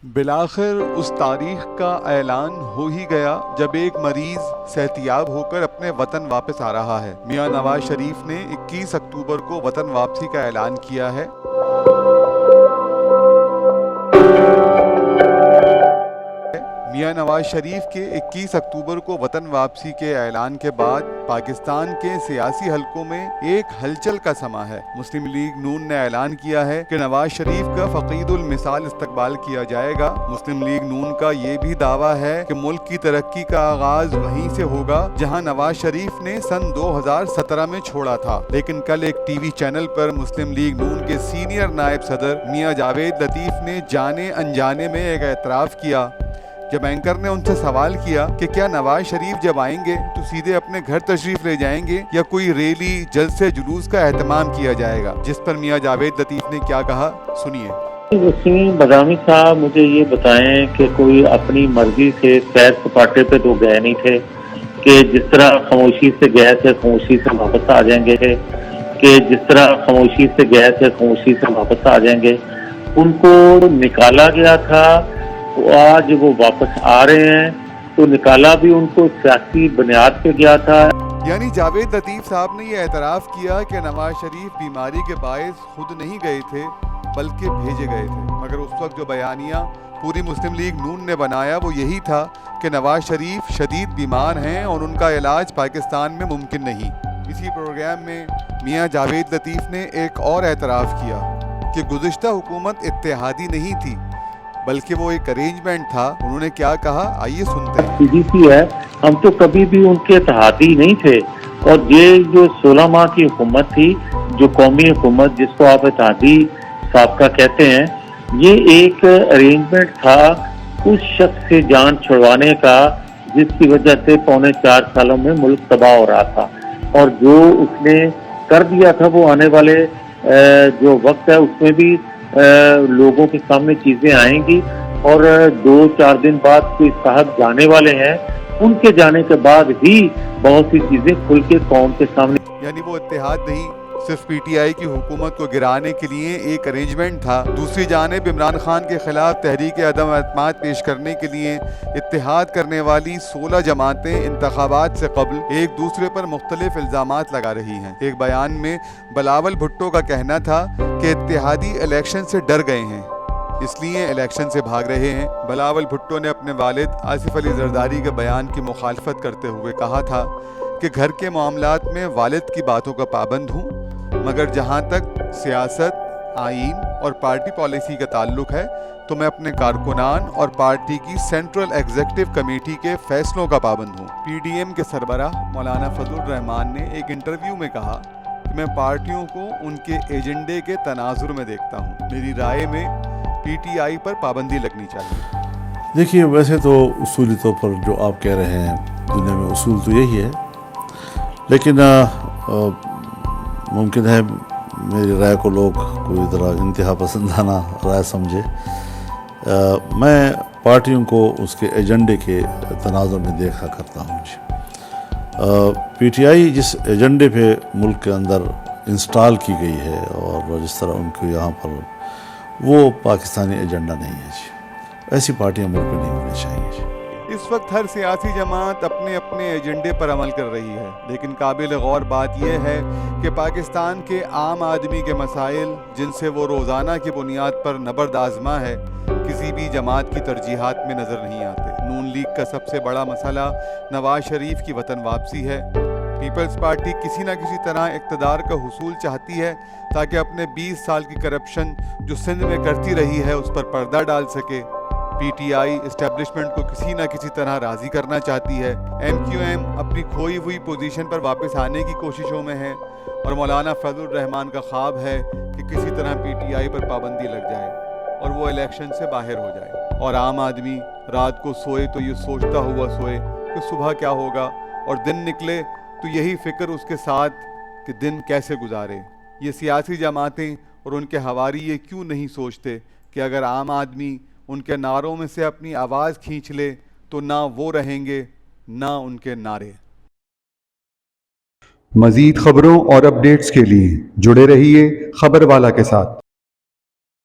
بالآخر اس تاریخ کا اعلان ہو ہی گیا جب ایک مریض صحتیاب ہو کر اپنے وطن واپس آ رہا ہے۔ میاں نواز شریف نے 21 اکتوبر کو وطن واپسی کا اعلان کیا ہے۔ میاں نواز شریف کے 21 اکتوبر کو وطن واپسی کے اعلان کے بعد پاکستان کے سیاسی حلقوں میں ایک ہلچل کا سما ہے۔ مسلم لیگ نون نے اعلان کیا ہے کہ نواز شریف کا فقید المثال استقبال کیا جائے گا۔ مسلم لیگ نون کا یہ بھی دعویٰ ہے کہ ملک کی ترقی کا آغاز وہیں سے ہوگا جہاں نواز شریف نے سن 2017 میں چھوڑا تھا۔ لیکن کل ایک ٹی وی چینل پر مسلم لیگ نون کے سینئر نائب صدر میاں جاوید لطیف نے جانے انجانے میں ایک اعتراف کیا۔ جب اینکر نے ان سے سوال کیا کہ کیا نواز شریف جب آئیں گے تو سیدھے اپنے گھر تشریف لے جائیں گے یا کوئی ریلی جلسے جلوس کا اہتمام کیا جائے گا، جس پر میاں جاوید لطیف نے کیا کہا، سنیے۔ وسیم بادامی صاحب مجھے یہ بتائیں کہ کوئی اپنی مرضی سے سیر سپاٹے پہ تو گئے نہیں تھے کہ جس طرح خاموشی سے گئے تھے خاموشی سے واپس آ جائیں گے، کہ جس طرح خاموشی سے گئے تھے خاموشی سے واپس آ جائیں گے۔ ان کو نکالا گیا تھا، آج وہ واپس آ رہے ہیں تو نکالا بھی ان کو سیاسی بنیاد پہ گیا تھا۔ یعنی جاوید لطیف صاحب نے یہ اعتراف کیا کہ نواز شریف بیماری کے باعث خود نہیں گئے تھے بلکہ بھیجے گئے تھے، مگر اس وقت جو بیانیہ پوری مسلم لیگ نون نے بنایا وہ یہی تھا کہ نواز شریف شدید بیمار ہیں اور ان کا علاج پاکستان میں ممکن نہیں۔ اسی پروگرام میں میاں جاوید لطیف نے ایک اور اعتراف کیا کہ گزشتہ حکومت اتحادی نہیں تھی بلکہ وہ ایک ارینجمنٹ تھا۔ انہوں نے کیا کہا، آئیے سنتے ہیں۔ پی ڈی سی ہے، ہم تو کبھی بھی ان کے اتحادی نہیں تھے، اور یہ جو 16 ماہ کی حکومت تھی، جو قومی حکومت جس کو آپ اتحادی سابقہ کہتے ہیں، یہ ایک ارینجمنٹ تھا اس شخص سے جان چھڑوانے کا جس کی وجہ سے 4.25 سالوں میں ملک تباہ ہو رہا تھا، اور جو اس نے کر دیا تھا وہ آنے والے جو وقت ہے اس میں بھی لوگوں کے سامنے چیزیں آئیں گی، اور 2-4 دن بعد کوئی صاحب جانے والے ہیں، ان کے جانے کے بعد ہی بہت سی چیزیں کھل کے قوم کے سامنے۔ یعنی وہ اتحاد نہیں، صرف پی ٹی آئی کی حکومت کو گرانے کے لیے ایک ارینجمنٹ تھا۔ دوسری جانب عمران خان کے خلاف تحریک عدم اعتماد پیش کرنے کے لیے اتحاد کرنے والی 16 جماعتیں انتخابات سے قبل ایک دوسرے پر مختلف الزامات لگا رہی ہیں۔ ایک بیان میں بلاول بھٹو کا کہنا تھا کہ اتحادی الیکشن سے ڈر گئے ہیں، اس لیے الیکشن سے بھاگ رہے ہیں۔ بلاول بھٹو نے اپنے والد آصف علی زرداری کے بیان کی مخالفت کرتے ہوئے کہا تھا کہ گھر کے معاملات میں والد کی باتوں کا پابند ہوں، مگر جہاں تک سیاست، آئین اور پارٹی پالیسی کا تعلق ہے تو میں اپنے کارکنان اور پارٹی کی سینٹرل ایگزیکٹو کمیٹی کے فیصلوں کا پابند ہوں۔ پی ڈی ایم کے سربراہ مولانا فضل الرحمان نے ایک انٹرویو میں کہا کہ میں پارٹیوں کو ان کے ایجنڈے کے تناظر میں دیکھتا ہوں، میری رائے میں پی ٹی آئی پر پابندی لگنی چاہیے۔ دیکھیے، ویسے تو اصولی طور پر جو آپ کہہ رہے ہیں دنیا میں اصول تو یہی ہے، لیکن ممکن ہے میری رائے کو لوگ کوئی طرح انتہا پسندانہ رائے سمجھے۔ میں پارٹیوں کو اس کے ایجنڈے کے تناظر میں دیکھا کرتا ہوں جی۔ پی ٹی آئی جس ایجنڈے پہ ملک کے اندر انسٹال کی گئی ہے اور جس طرح ان کو یہاں پر، وہ پاکستانی ایجنڈا نہیں ہے جی۔ ایسی پارٹیاں ملک میں نہیں ہونی چاہیے جی۔ اس وقت ہر سیاسی جماعت اپنے اپنے ایجنڈے پر عمل کر رہی ہے، لیکن قابل غور بات یہ ہے کہ پاکستان کے عام آدمی کے مسائل جن سے وہ روزانہ کی بنیاد پر نبرد آزما ہے کسی بھی جماعت کی ترجیحات میں نظر نہیں آتے۔ نون لیگ کا سب سے بڑا مسئلہ نواز شریف کی وطن واپسی ہے۔ پیپلز پارٹی کسی نہ کسی طرح اقتدار کا حصول چاہتی ہے تاکہ اپنے 20 سال کی کرپشن جو سندھ میں کرتی رہی ہے اس پر پردہ ڈال سکے۔ پی ٹی آئی اسٹیبلشمنٹ کو کسی نہ کسی طرح راضی کرنا چاہتی ہے۔ ایم کیو ایم اپنی کھوئی ہوئی پوزیشن پر واپس آنے کی کوششوں میں ہے، اور مولانا فضل الرحمان کا خواب ہے کہ کسی طرح پی ٹی آئی پر پابندی لگ جائے اور وہ الیکشن سے باہر ہو جائے، اور عام آدمی رات کو سوئے تو یہ سوچتا ہوا سوئے کہ صبح کیا ہوگا، اور دن نکلے تو یہی فکر اس کے ساتھ کہ دن کیسے گزارے۔ یہ سیاسی جماعتیں اور ان کے حواری یہ کیوں نہیں سوچتے کہ اگر عام آدمی ان کے نعروں میں سے اپنی آواز کھینچ لے تو نہ وہ رہیں گے نہ ان کے نعرے۔ مزید خبروں اور اپڈیٹس کے لیے جڑے رہیے خبر والا کے ساتھ۔